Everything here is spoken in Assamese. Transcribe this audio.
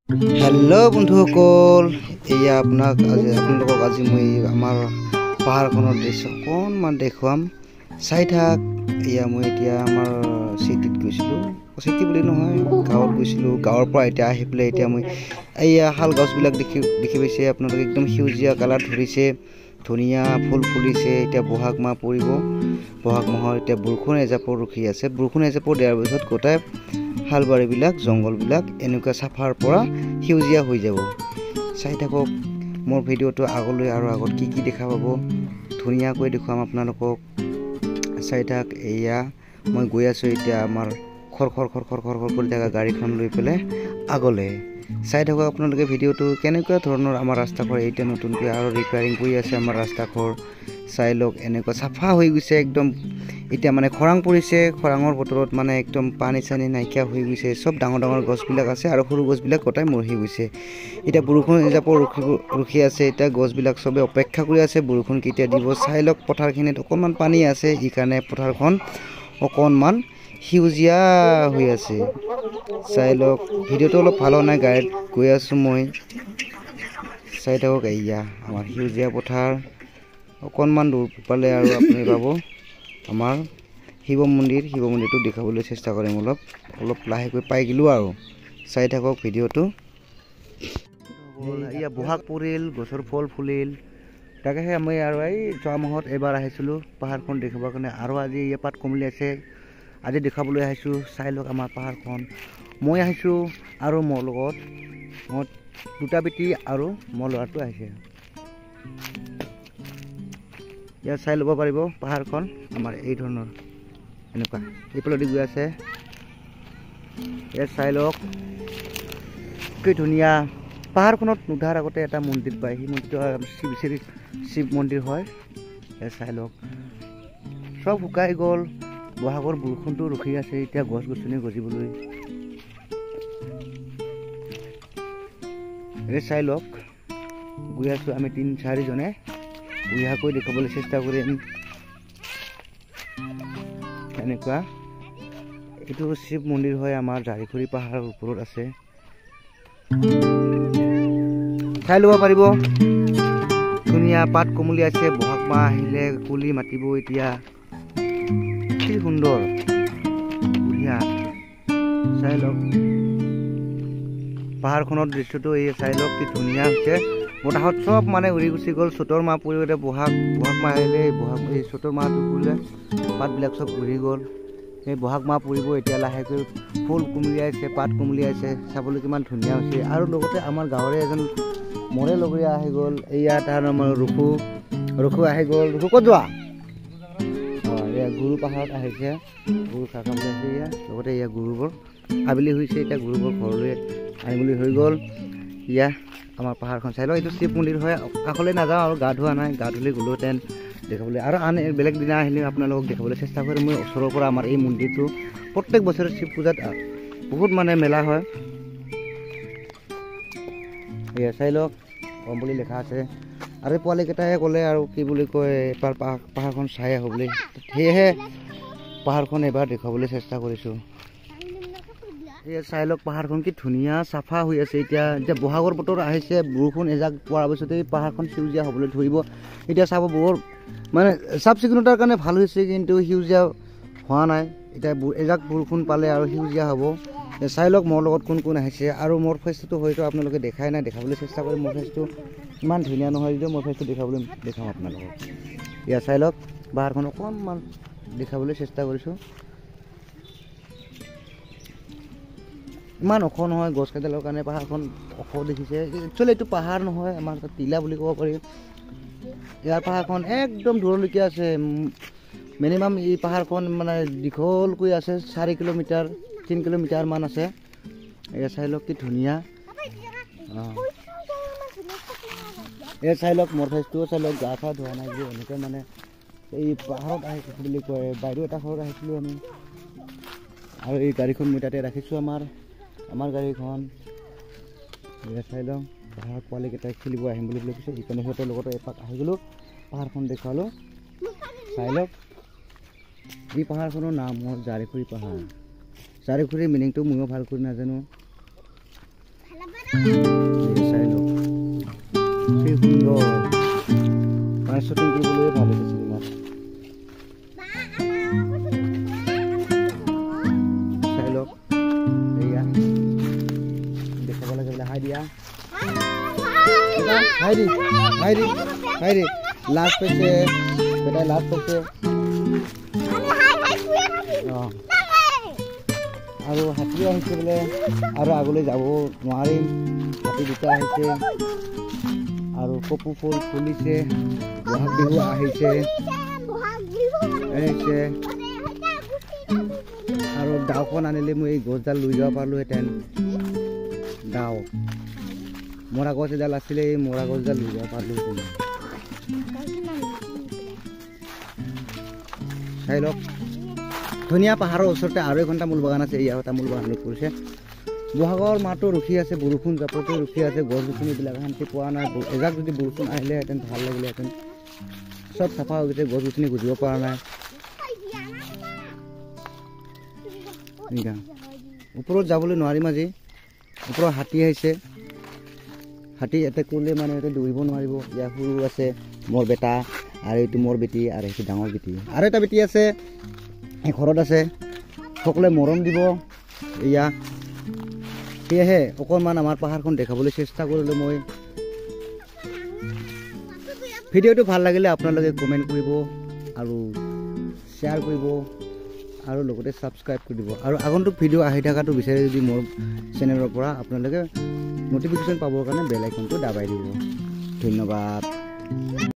हेलो बंधुসকল एया আপোনালোকক আজি মই আমাৰ পাহাৰখনৰ দৃশ্য অকণমান দেখুৱাম চাই থাক এয়া মই এতিয়া আমাৰ সিটিত গৈছিলোঁ সিটি বুলি নহয় গাঁৱত গৈছিলোঁ গাঁৱৰ পৰা এতিয়া আহি পেলাই এতিয়া মই এয়া হাল গছবিলাক দেখি পাইছে আপোনালোকে একদম সেউজীয়া কালাৰ ধৰিছে ধুনীয়া ফুল ফুলিছে এতিয়া বহাগ মাহ পৰিব বহাগ মাহৰ এতিয়া বৰষুণ এজাপৰ ৰখি আছে বৰষুণ এজাপৰ দিয়াৰ পিছত গোটাই হালবাৰীবিলাক জংগলবিলাক এনেকুৱা চাফাৰ পৰা সেউজীয়া হৈ যাব চাই থাকক মোৰ ভিডিঅ'টো আগলৈ আৰু আগত কি দেখা পাব ধুনীয়াকৈ দেখুৱাম আপোনালোকক চাই থাক এয়া মই গৈ আছোঁ এতিয়া আমাৰ খৰ কৰি থকা গাড়ীখন লৈ পেলাই আগলৈ চাই থাকক আপোনালোকে ভিডিঅ'টো কেনেকুৱা ধৰণৰ আমাৰ ৰাস্তাঘৰ এতিয়া নতুনকৈ আৰু ৰিপেয়াৰিং কৰি আছে আমাৰ ৰাস্তাঘৰ চাই লওক এনেকুৱা চাফা হৈ গৈছে একদম এতিয়া মানে খৰাং পৰিছে খৰাঙৰ বতৰত মানে একদম পানী চানী নাইকিয়া হৈ গৈছে সব ডাঙৰ গছবিলাক আছে আৰু সৰু গছবিলাক গোটাই মৰহি গৈছে এতিয়া বৰষুণ এজাপৰ ৰখি আছে এতিয়া গছবিলাক সবে অপেক্ষা কৰি আছে বৰষুণ কেতিয়া দিব চাই লওক পথাৰখিনিত অকণমান পানী আছে এই কাৰণে পথাৰখন অকণমান সেউজীয়া হৈ আছে চাই লওক ভিডিঅ'টো অলপ ভাল নাই গাড়ীত গৈ আছোঁ মই চাই থাকক এয়া আমাৰ সেউজীয়া পথাৰ অকণমান দূৰ পালে আৰু আপুনি পাব আমাৰ শিৱ মন্দিৰটো দেখাবলৈ চেষ্টা কৰিম অলপ লাহেকৈ পাই গ'লোঁ আৰু চাই থাকক ভিডিঅ'টো এয়া বহাগ পৰিল গছৰ ফল ফুলিল তাকেহে আমি আৰু এই যোৱা মাহত এবাৰ আহিছিলোঁ পাহাৰখন দেখিবৰ কাৰণে আৰু আজি ইয়াৰ পাত কমলি আছে আজি দেখাবলৈ আহিছোঁ চাই লওক আমাৰ পাহাৰখন মই আহিছোঁ আৰু মোৰ লগত মোৰ দুটা বেটি আৰু মোৰ ল'ৰাটো আহিছে ইয়াত চাই ল'ব পাৰিব পাহাৰখন আমাৰ এই ধৰণৰ এনেকুৱা এইফালেদি গৈ আছে ইয়াত চাই লওক কি ধুনীয়া পাহাৰখনত নুঠাৰ আগতে এটা মন্দিৰ পায় সেই মন্দিৰটো শিৱ মন্দিৰ হয় ইয়াত চাই লওক চব শুকাই গ'ল বহাগৰ বৰষুণটো ৰখি আছে এতিয়া গছ গছনি গজিবলৈ এই চাই লওক গৈ আছোঁ আমি 3-4 জনে বুঢ়াকৈ দেখাবলৈ চেষ্টা কৰিম এনেকুৱা এইটো শিৱ মন্দিৰ হয় আমাৰ জাৰিখৰি পাহাৰৰ ওপৰত আছে চাই ল'ব পাৰিব ধুনীয়া পাত কমলি আছে বহাগ মাহ আহিলে কুলি মাতিব এতিয়া কি সুন্দৰ বঢ়িয়া চাই লওক পাহাৰখনৰ দৃশ্যটো এই চাই লওক কি ধুনীয়া হৈছে বতাহত চব মানে উৰি গুচি গ'ল চ'তৰ মাহ পৰিলে বহাগ মাহ আহিলে এই চ'তৰ মাহটো পৰিলে পাতবিলাক চব উৰি গ'ল এই বহাগ মাহ পৰিব এতিয়া লাহেকৈ ফুল কুমলিয়াইছে পাত কুমলিয়াইছে চাবলৈ কিমান ধুনীয়া হৈছে আৰু লগতে আমাৰ গাঁৱৰে এজন মৰে লগৰীয়া আহি গ'ল এয়া তাৰ আমাৰ ৰখু আহি গ'ল ৰখু ক'ত যোৱা এয়া গুৰু পাহাৰত আহিছে গুৰু কাকাবলৈ আহিছে এয়া লগতে এয়া গুৰুবোৰ আবেলি হৈছে এতিয়া গুৰুবোৰ ঘৰলৈ আহিবলৈ হৈ গ'ল ইয়া আমাৰ পাহাৰখন চাই লওক এইটো শিৱ মন্দিৰ হয় কাষলৈ নাযাওঁ আৰু গা ধোৱা নাই গা ধুলে গ'লোহেঁতেন দেখাবলৈ আৰু আন বেলেগ দিনা আহিলে আপোনালোকক দেখাবলৈ চেষ্টা কৰিম মই ওচৰৰ পৰা আমাৰ এই মন্দিৰটো প্ৰত্যেক বছৰে শিৱ পূজাত বহুত মানে মেলা হয় এয়া চাই লওক কম বুলি লিখা আছে আৰু পোৱালিকেইটাই ক'লে আৰু কি বুলি কয় এবাৰ পাহাৰখন চাই আহোঁ বুলি সেয়েহে পাহাৰখন এবাৰ দেখাবলৈ চেষ্টা কৰিছোঁ এয়া চাই লওক পাহাৰখন কি ধুনীয়া চাফা হৈ আছে এতিয়া বহাগৰ বতৰ আহিছে বৰষুণ এজাক পৰাৰ পিছতেই পাহাৰখন সেউজীয়া হ'বলৈ ধৰিব এতিয়া চাব বৰ মানে চাফ চিকুণতাৰ কাৰণে ভাল হৈছে কিন্তু সেউজীয়া হোৱা নাই এতিয়া এজাক বৰষুণ পালে আৰু সেউজীয়া হ'ব চাই লওক মোৰ লগত কোন আহিছে আৰু মোৰ ফেচটো হয়তো আপোনালোকে দেখাই নাই দেখাবলৈ চেষ্টা কৰিম মোৰ ফেচটো ইমান ধুনীয়া নহয় যদিও মোৰ ফেচটো দেখাম আপোনালোকক এয়া চাই লওক পাহাৰখন অকণমান দেখাবলৈ চেষ্টা কৰিছোঁ ইমান ওখ নহয় গছ কেইডালৰ কাৰণে পাহাৰখন ওখ দেখিছে একচুৱেলি এইটো পাহাৰ নহয় আমাৰ টিলা বুলি ক'ব পাৰি ইয়াৰ পাহাৰখন একদম দূৰলৈকে আছে মিনিমাম এই পাহাৰখন মানে দীঘলকৈ আছে 4 কিলোমিটাৰ 3 কিলোমিটাৰ মান আছে এয়া চাই লওক কি ধুনীয়া এয়া চাই লওক মোৰ ফেচটোও চাই লওক গা চা ধোৱা নাই যে এনেকৈ মানে এই পাহাৰত আহিছোঁ বুলি কয় বাইদেউ এটা ঘৰত আহিছিলোঁ আমি আৰু এই গাড়ীখন মই তাতে ৰাখিছোঁ আমাৰ গাড়ীখন এয়া চাই লওঁ পাহাৰত পোৱালিকেইটাই খেলিব আহিম বুলি কৈছে সেইকাৰণে সিহঁতৰ লগতে এপাক আহি গ'লোঁ পাহাৰখন দেখুৱালোঁ চাই লওক এই পাহাৰখনৰ নাম হ'ল জাৰিখৰি পাহাৰ জাৰিখৰিৰ মিনিংটো ময়ো ভালকৈ নাজানো চাই লওক কি সুন্দৰ মানে শ্বুটিং কৰিবলৈ ভাল হৈছে চিনেমাত চাই লওক এয়া দেখাব লাগে বোলে হাই দিয়া হাই দি লাষ্ট পাইছে বেটাই লাষ্ট পাইছে আৰু হাতীও আহিছে বোলে আৰু আগলৈ যাব নোৱাৰিম হাতী দুটা আহিছে আৰু কপৌ ফুল ফুলিছে বহাগ বিহু আহিছে আৰু দাওখন আনিলে মই এই গছডাল লৈ যাব পাৰিলোহেঁতেন দাও মৰা গছ এডাল আছিলে এই মৰা গছডাল লৈ যাব পাৰিলোহেঁতেন চাই লওক ধুনীয়া পাহাৰৰ ওচৰতে আৰু এখন তামোল বাগান আছে ইয়াৰ তামোল বাগান লগ কৰিছে বহাগৰ মাহটো ৰখি আছে বৰষুণ জাপতে ৰখি আছে গছ গছনিবিলাক শান্তি পোৱা নাই এজাক যদি বৰষুণ আহিলেহেঁতেন ভাল লাগিলেহেঁতেন চব চাফা হৈ গৈছে গছ গছনি গুজিব পৰা নাই ওপৰত যাবলৈ নোৱাৰিম আজি ওপৰত হাতী আহিছে হাতী এটেক কৰিলে মানে ইয়াতে দৌৰিব নোৱাৰিব ইয়াৰ সৰু আছে মোৰ বেটা আৰু এইটো মোৰ বেটি আৰু সেইটো ডাঙৰ বেটি আৰু এটা বেটি আছে ঘৰত আছে সকলোৱে মৰম দিব এয়া সেয়েহে অকণমান আমাৰ পাহাৰখন দেখাবলৈ চেষ্টা কৰিলোঁ মই ভিডিঅ'টো ভাল লাগিলে আপোনালোকে কমেণ্ট কৰিব আৰু শ্বেয়াৰ কৰিব আৰু লগতে ছাবস্ক্ৰাইব কৰি দিব আৰু আগন্তুক ভিডিঅ' আহি থকাটো বিচাৰে যদি মোৰ চেনেলৰ পৰা আপোনালোকে নটিফিকেশ্যন পাবৰ কাৰণে বেল আইকনটো দাবাই দিব ধন্যবাদ।